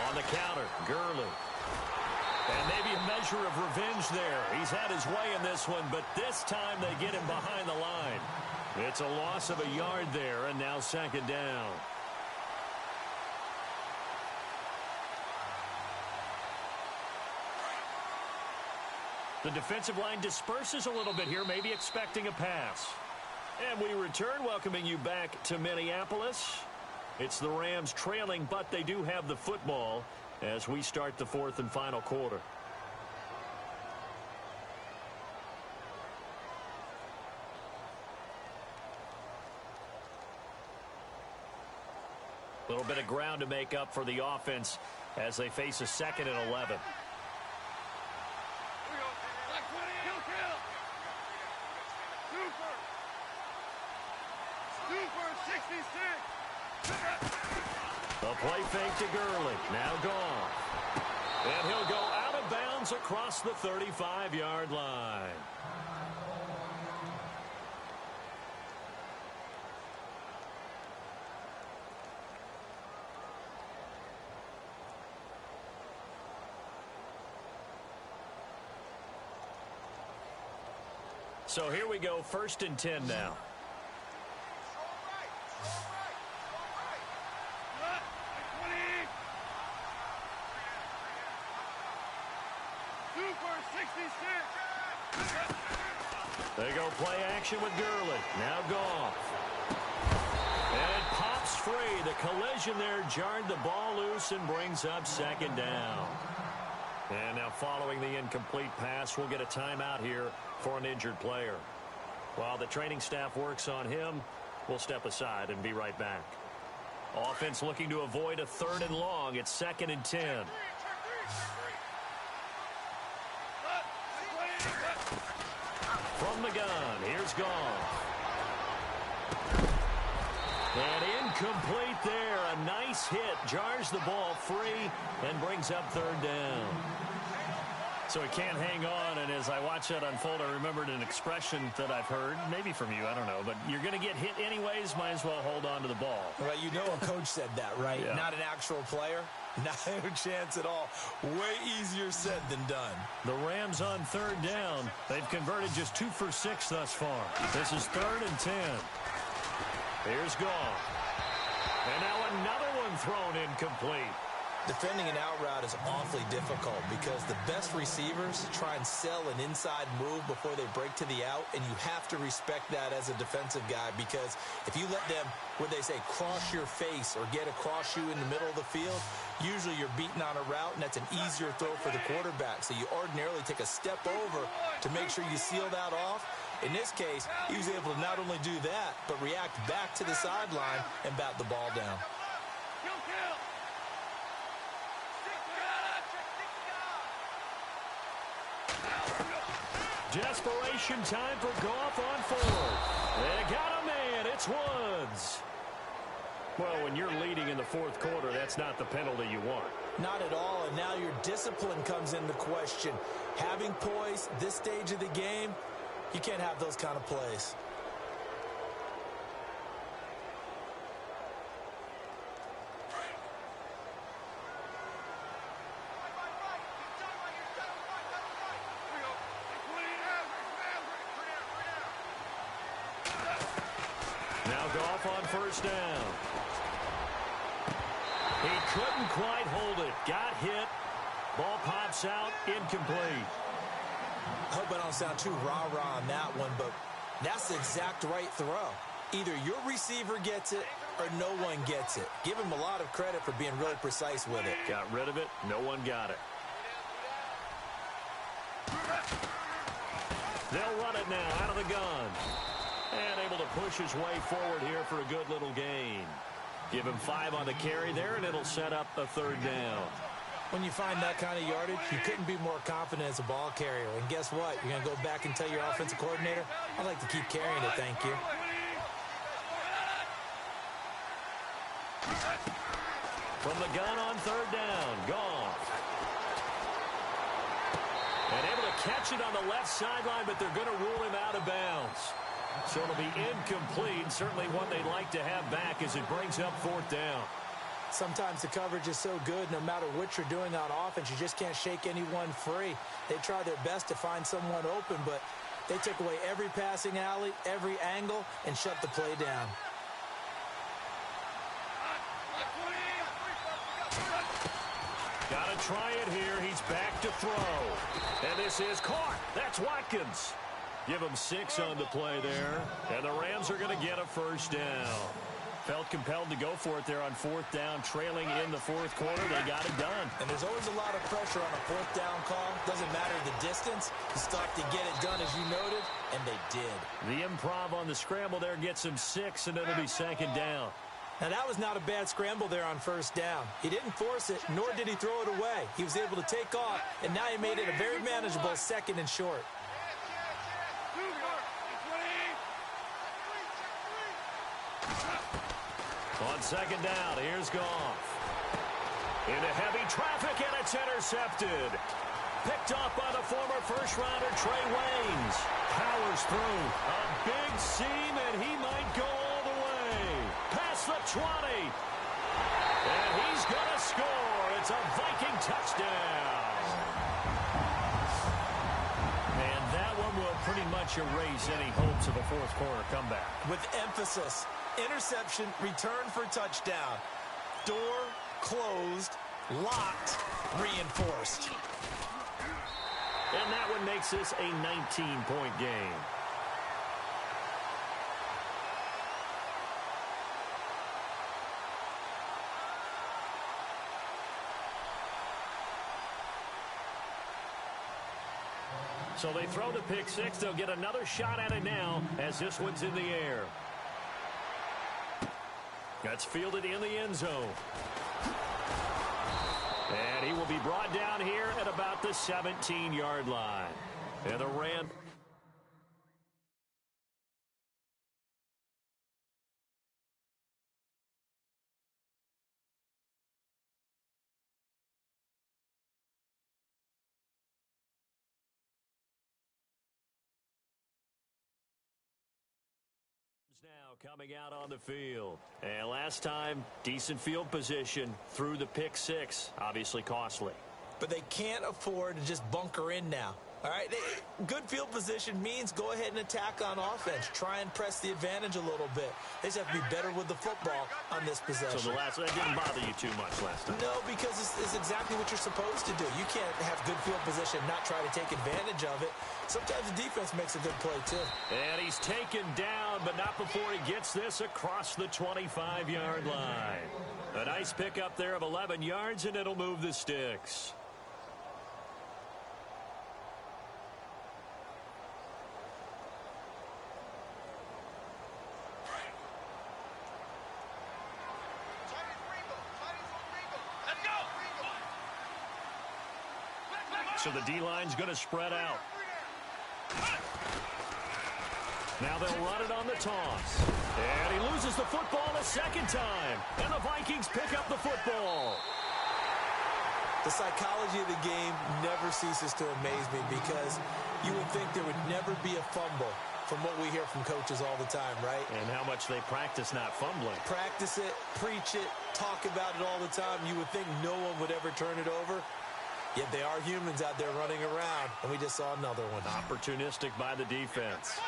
On the counter, Gurley. And maybe a measure of revenge there. He's had his way in this one, but this time they get him behind the line. It's a loss of a yard there, and now 2nd down. The defensive line disperses a little bit here, maybe expecting a pass. And we return, welcoming you back to Minneapolis. It's the Rams trailing, but they do have the football as we start the fourth and final quarter. A little bit of ground to make up for the offense as they face a 2nd and 11. The play fake to Gurley. Now gone. And he'll go out of bounds across the 35-yard line. So here we go, 1st and 10 now. They go play action with Gurley. Now Goff. And it pops free. The collision there jarred the ball loose and brings up 2nd down. And now following the incomplete pass, we'll get a timeout here for an injured player. While the training staff works on him, we'll step aside and be right back. Offense looking to avoid a 3rd and long. It's 2nd and 10. From the gun, here's Goff. And incomplete there. A nice hit. Jars the ball free and brings up 3rd down. So he can't hang on, and as I watch that unfold, I remembered an expression that I've heard, maybe from you, I don't know, but you're going to get hit anyways, might as well hold on to the ball.
Well, you know a coach said that, right?
Yeah.
Not an actual player. Not a chance at all. Way easier said than done.
The Rams on 3rd down. They've converted just 2 for 6 thus far. This is 3rd and 10. Here's Goff. And now another one thrown incomplete.
Defending an out route is awfully difficult because the best receivers try and sell an inside move before they break to the out, and you have to respect that as a defensive guy, because if you let them, what they say, cross your face or get across you in the middle of the field, usually you're beaten on a route, and that's an easier throw for the quarterback. So you ordinarily take a step over to make sure you seal that off. In this case, he was able to not only do that, but react back to the sideline and bat the ball down.
Desperation time for Goff on 4th. They got a man. It's Woods. Well, when you're leading in the 4th quarter, that's not the penalty you want.
Not at all, and now your discipline comes into question. Having poise this stage of the game, you can't have those kind of plays.
Now Goff on 1st down. He couldn't quite hold it. Got hit. Ball pops out. Incomplete.
I hope I don't sound too rah-rah on that one, but that's the exact right throw. Either your receiver gets it or no one gets it. Give him a lot of credit for being really precise with it.
Got rid of it. No one got it. They'll run it now out of the gun. And able to push his way forward here for a good little gain. Give him 5 on the carry there, and it'll set up a 3rd down.
When you find that kind of yardage, you couldn't be more confident as a ball carrier. And guess what? You're going to go back and tell your offensive coordinator, I'd like to keep carrying it, thank you.
From the gun on 3rd down, Goff. And able to catch it on the left sideline, but they're going to rule him out of bounds. So it'll be incomplete. Certainly one they'd like to have back as it brings up 4th down.
Sometimes the coverage is so good, no matter what you're doing on offense, you just can't shake anyone free. They try their best to find someone open, but they took away every passing alley, every angle, and shut the play down.
Got a to try it here. He's back to throw. And this is caught. That's Watkins. Give him 6 on the play there. And the Rams are going to get a first down. Felt compelled to go for it there on 4th down, trailing in the 4th quarter. They got it done.
And there's always a lot of pressure on a 4th down call. Doesn't matter the distance. You still have to get it done, as you noted, and they did.
The improv on the scramble there gets him 6, and it'll be 2nd down.
Now, that was not a bad scramble there on 1st down. He didn't force it, nor did he throw it away. He was able to take off, and now he made it a very manageable 2nd and short.
On 2nd down, here's Goff. Into heavy traffic, and it's intercepted. Picked off by the former first-rounder Trey Waynes. Powers through. A big seam, and he might go all the way. Past the 20. And he's going to score. It's a Viking touchdown. And that one will pretty much erase any hopes of a 4th quarter comeback.
With emphasis. Interception, return for touchdown. Door closed, locked, reinforced.
And that one makes this a 19-point game. So they throw the pick 6. They'll get another shot at it now as this one's in the air. That's fielded in the end zone. And he will be brought down here at about the 17-yard line. And the Rams now coming out on the field. And last time, decent field position through the pick 6. Obviously costly.
But they can't afford to just bunker in now. All right, good field position means go ahead and attack on offense. Try and press the advantage a little bit. They just have to be better with the football on this possession.
So that didn't bother you too much last time?
No, because it's exactly what you're supposed to do. You can't have good field position and not try to take advantage of it. Sometimes the defense makes a good play, too.
And he's taken down, but not before he gets this across the 25-yard line. A nice pickup there of 11 yards, and it'll move the sticks. So the D-line's going to spread out. Now they'll run it on the toss. And he loses the football a 2nd time. And the Vikings pick up the football.
The psychology of the game never ceases to amaze me because you would think there would never be a fumble from what we hear from coaches all the time, right?
And how much they practice not fumbling.
Practice it, preach it, talk about it all the time. You would think no one would ever turn it over. Yet they are humans out there running around, and we just saw another one.
Opportunistic by the defense.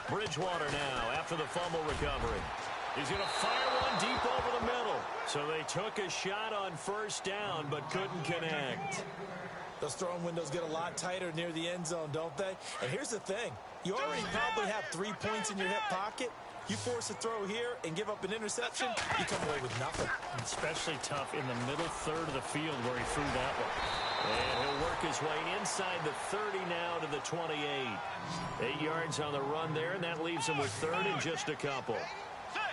Bridgewater now after the fumble recovery. He's going to fire one deep over the middle. So they took a shot on 1st down, but couldn't connect.
Those throwing windows get a lot tighter near the end zone, don't they? And here's the thing. You already probably have 3 points in your hip pocket. You force a throw here and give up an interception, you come away with nothing.
Especially tough in the middle third of the field where he threw that one. And he'll work his way inside the 30 now to the 28. 8 yards on the run there, and that leaves him with 3rd and just a couple.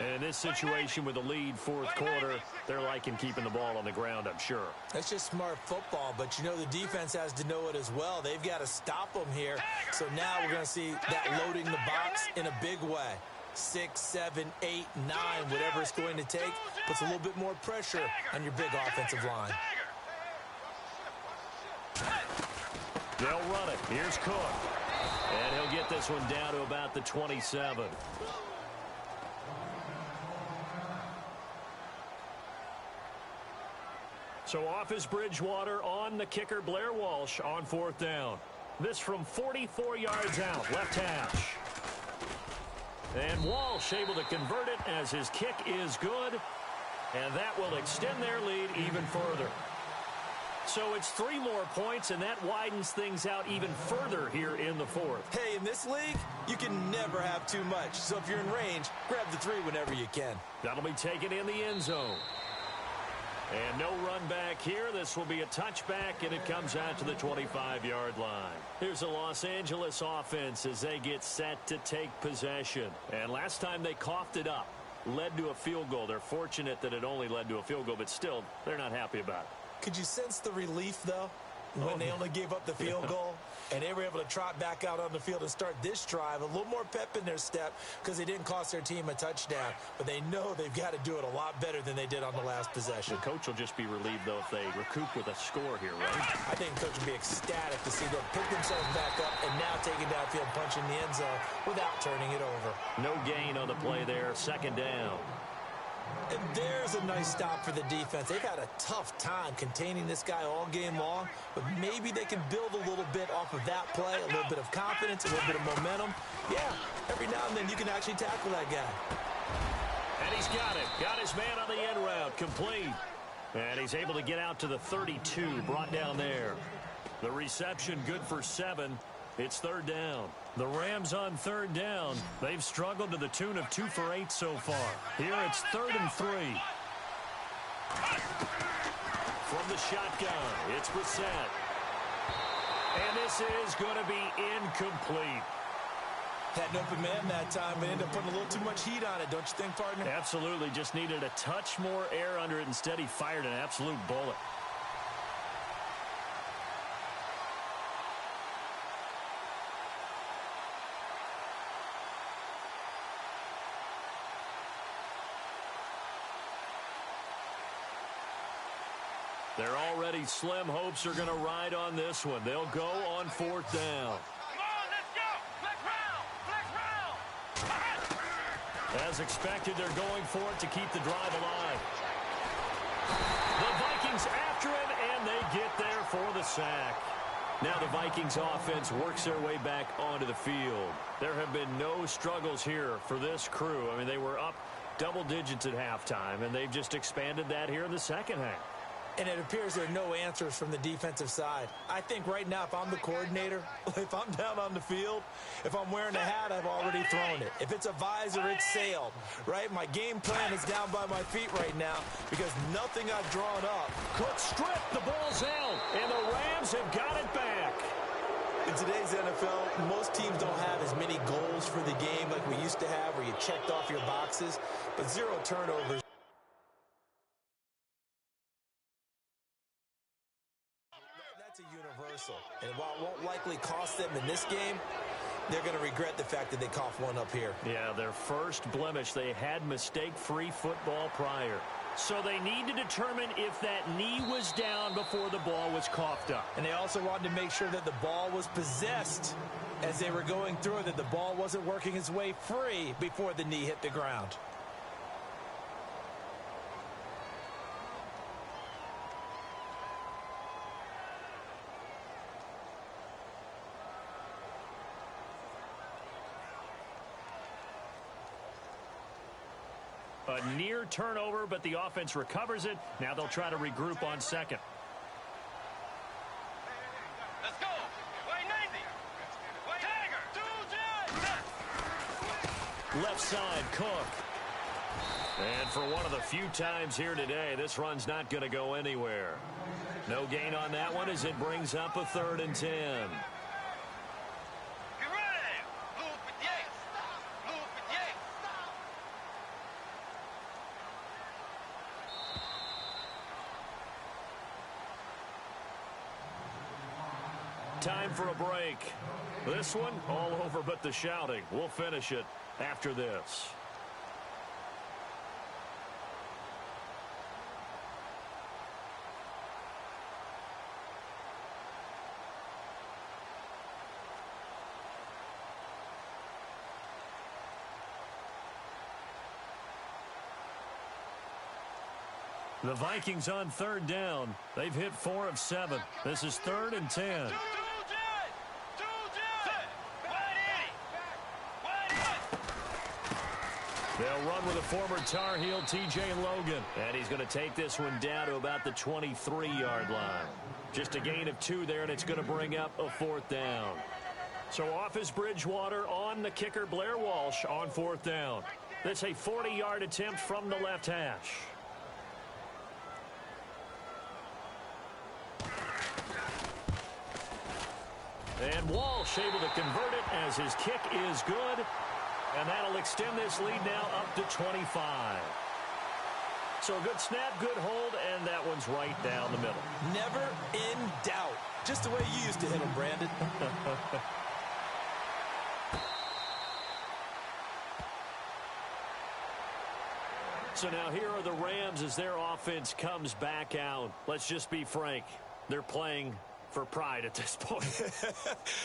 And in this situation with the lead 4th quarter, they're liking keeping the ball on the ground, I'm sure.
That's just smart football, but you know the defense has to know it as well. They've got to stop them here. So now we're going to see that loading the box in a big way. 6, 7, 8, 9, whatever it's going to take, puts a little bit more pressure on your big offensive line.
They'll run it. Here's Cook. And he'll get this one down to about the 27. So off is Bridgewater, on the kicker Blair Walsh on 4th down. This from 44 yards out, left hash. And Walsh able to convert it as his kick is good. And that will extend their lead even further. So it's 3 more points, and that widens things out even further here in the fourth.
Hey, in this league, you can never have too much. So if you're in range, grab the 3 whenever you can.
That'll be taken in the end zone. And no run back here. This will be a touchback, and it comes out to the 25-yard line. Here's the Los Angeles offense as they get set to take possession. And last time they coughed it up, led to a field goal. They're fortunate that it only led to a field goal, but still, they're not happy about it.
Could you sense the relief, though, when they only gave up the field goal and they were able to trot back out on the field and start this drive? A little more pep in their step because they didn't cost their team a touchdown, but they know they've got to do it a lot better than they did on the last possession.
The coach will just be relieved, though, if they recoup with a score here, right?
I think the coach will be ecstatic to see them pick themselves back up and now taking downfield, punching the end zone without turning it over.
No gain on the play there, 2nd down.
And there's a nice stop for the defense. They've had a tough time containing this guy all game long, but maybe they can build a little bit off of that play, a little bit of confidence, a little bit of momentum. Yeah, every now and then you can actually tackle that guy.
And he's got it. Got his man on the end route, complete. And he's able to get out to the 32, brought down there. The reception good for 7. It's 3rd down. The Rams on 3rd down. They've struggled to the tune of 2 for 8 so far. Here it's 3rd and 3. From the shotgun, it's Brissett. And this is going to be incomplete.
Had an open man that time, but ended up putting a little too much heat on it, don't you think, partner?
Absolutely. Just needed a touch more air under it. Instead, he fired an absolute bullet. They're already slim. Hopes are going to ride on this one. They'll go on 4th down.
Come on, let's go. Flex round. Flex round.
As expected, they're going for it to keep the drive alive. The Vikings after him, and they get there for the sack. Now the Vikings offense works their way back onto the field. There have been no struggles here for this crew. I mean, they were up double digits at halftime, and they've just expanded that here in the second half.
And it appears there are no answers from the defensive side. I think right now, if I'm the coordinator, if I'm down on the field, if I'm wearing a hat, I've already thrown it. If it's a visor, it's sailed, right? My game plan is down by my feet right now because nothing I've drawn up.
Cook stripped, the ball's out, and the Rams have got it back.
In today's NFL, most teams don't have as many goals for the game like we used to have where you checked off your boxes, but 0 turnovers. That's a universal. And while it won't likely cost them in this game, they're going to regret the fact that they coughed one up here.
Yeah, their first blemish. They had mistake-free football prior. So they need to determine if that knee was down before the ball was coughed up.
And they also wanted to make sure that the ball was possessed as they were going through, that the ball wasn't working its way free before the knee hit the ground.
A near turnover, but the offense recovers it. Now they'll try to regroup on 2nd.
Let's go. Way 90. Way Tiger.
Left side, Cook. And for one of the few times here today, this run's not going to go anywhere. No gain on that one as it brings up a 3rd and 10. Time for a break. This one, all over but the shouting. We'll finish it after this. The Vikings on 3rd down. They've hit 4 of 7. This is 3rd and 10. They'll run with a former Tar Heel, T.J. Logan. And he's going to take this one down to about the 23-yard line. Just a gain of 2 there, and it's going to bring up a 4th down. So off is Bridgewater, on the kicker Blair Walsh on 4th down. That's a 40-yard attempt from the left hash. And Walsh able to convert it as his kick is good. And that'll extend this lead now up to 25. So a good snap, good hold, and that one's right down the middle.
Never in doubt. Just the way you used to hit them, Brandon.
So now here are the Rams as their offense comes back out. Let's just be frank. They're playing for pride at this point.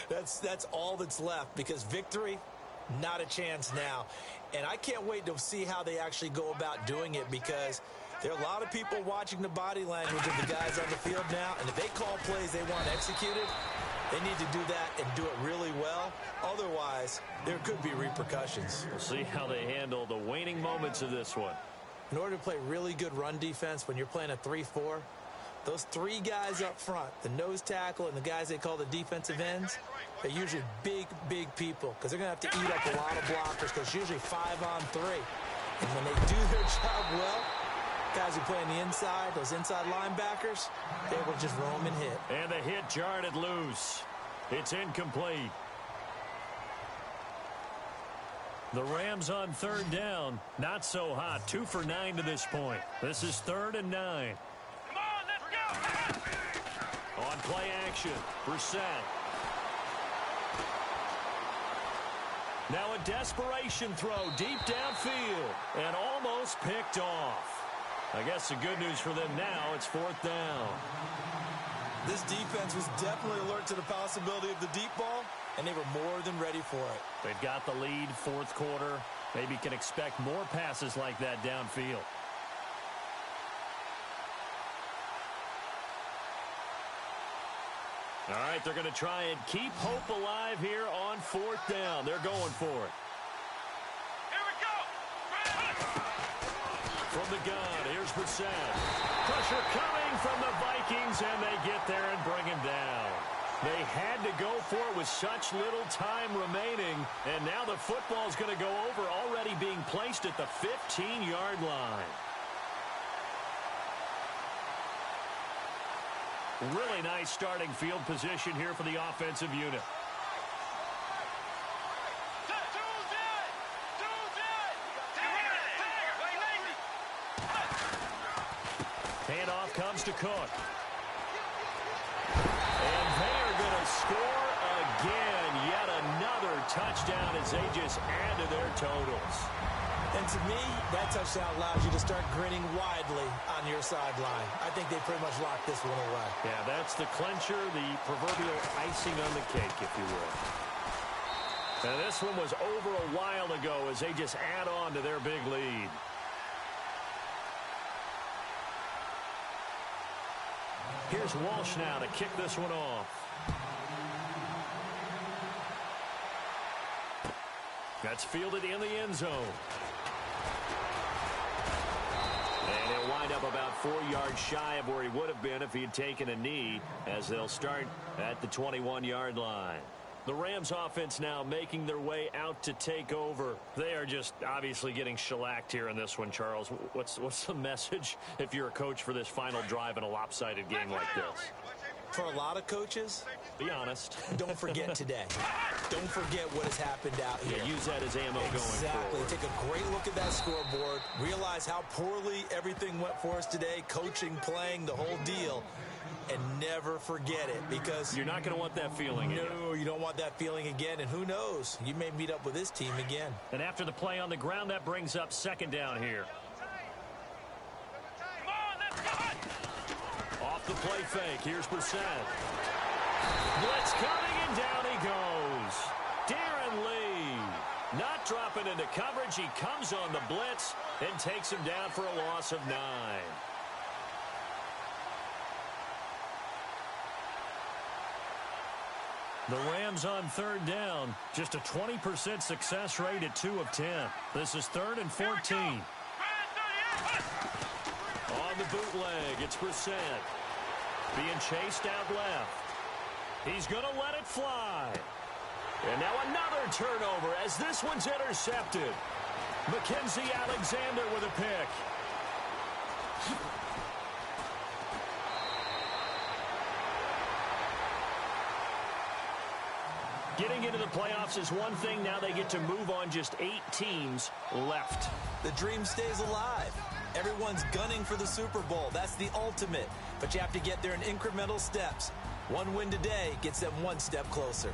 That's all that's left, because victory, not a chance now. And I can't wait to see how they actually go about doing it, because there are a lot of people watching the body language of the guys on the field now, and if they call plays they want executed, they need to do that and do it really well. Otherwise, there could be repercussions.
We'll see how they handle the waning moments of this one.
In order to play really good run defense when you're playing a 3-4, those 3 guys up front, the nose tackle and the guys they call the defensive ends, they're usually big, big people, because they're going to have to eat up a lot of blockers, because it's usually 5-on-3. And when they do their job well, guys who play on the inside, those inside linebackers, they will just roam and hit.
And the hit jarred it loose. It's incomplete. The Rams on 3rd down. Not so hot. 2 for 9 to this point. This is 3rd and 9.
Come on, let's go.
On play action, Brissett. Now a desperation throw deep downfield and almost picked off. I guess the good news for them now, it's 4th down.
This defense was definitely alert to the possibility of the deep ball, and they were more than ready for it.
They've got the lead, 4th quarter. Maybe can expect more passes like that downfield. All right, they're going to try and keep hope alive here on 4th down. They're going for it.
Here we go.
From the gun, here's Brissett. Pressure coming from the Vikings, and they get there and bring him down. They had to go for it with such little time remaining, and now the football's going to go over, already being placed at the 15-yard line. Really nice starting field position here for the offensive unit. Handoff comes to Cook. And they're going to score again. Yet another touchdown as they just add to their totals.
And to me, that touchdown allows you to start grinning widely on your sideline. I think they pretty much locked this one away.
Yeah, that's the clincher, the proverbial icing on the cake, if you will. And this one was over a while ago as they just add on to their big lead. Here's Walsh now to kick this one off. That's fielded in the end zone. And he'll wind up about 4 yards shy of where he would have been if he had taken a knee, as they'll start at the 21-yard line. The Rams offense now making their way out to take over. They are just obviously getting shellacked here in this one, Charles. What's the message if you're a coach for this final drive in a lopsided game like this?
For a lot of coaches,
be honest.
Don't forget today. Don't forget what has happened out here.
Yeah, use that as ammo going forward.
Exactly. Take a great look at that scoreboard. Realize how poorly everything went for us today. Coaching, playing, the whole deal. And never forget it, because
you're not going to want that feeling again.
No, you don't want that feeling again. And who knows? You may meet up with this team again.
And after the play on the ground, that brings up 2nd down here.
Come on, let's go.
Off the play fake. Here's Brissett. Blitz coming, and down he goes. Darren Lee not dropping into coverage. He comes on the blitz and takes him down for a loss of 9. The Rams on third down, just a 20% success rate at 2 of 10. This is 3rd and 14. On the bootleg, it's Brissett. Being chased out left. He's going to let it fly. And now another turnover as this one's intercepted. Mackenzie Alexander with a pick. Getting into the playoffs is one thing. Now they get to move on. Just 8 teams left.
The dream stays alive. Everyone's gunning for the Super Bowl. That's the ultimate. But you have to get there in incremental steps. One win today gets them one step closer.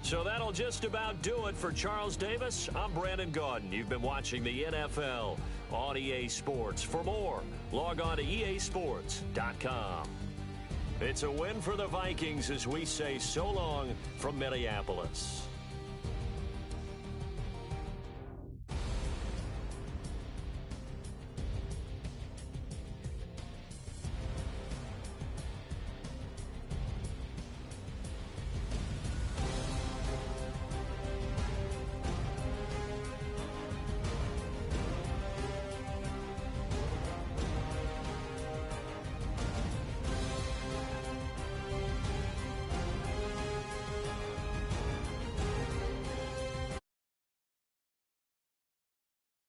So that'll just about do it for Charles Davis. I'm Brandon Gaudin. You've been watching the NFL on EA Sports. For more, log on to easports.com. It's a win for the Vikings as we say so long from Minneapolis.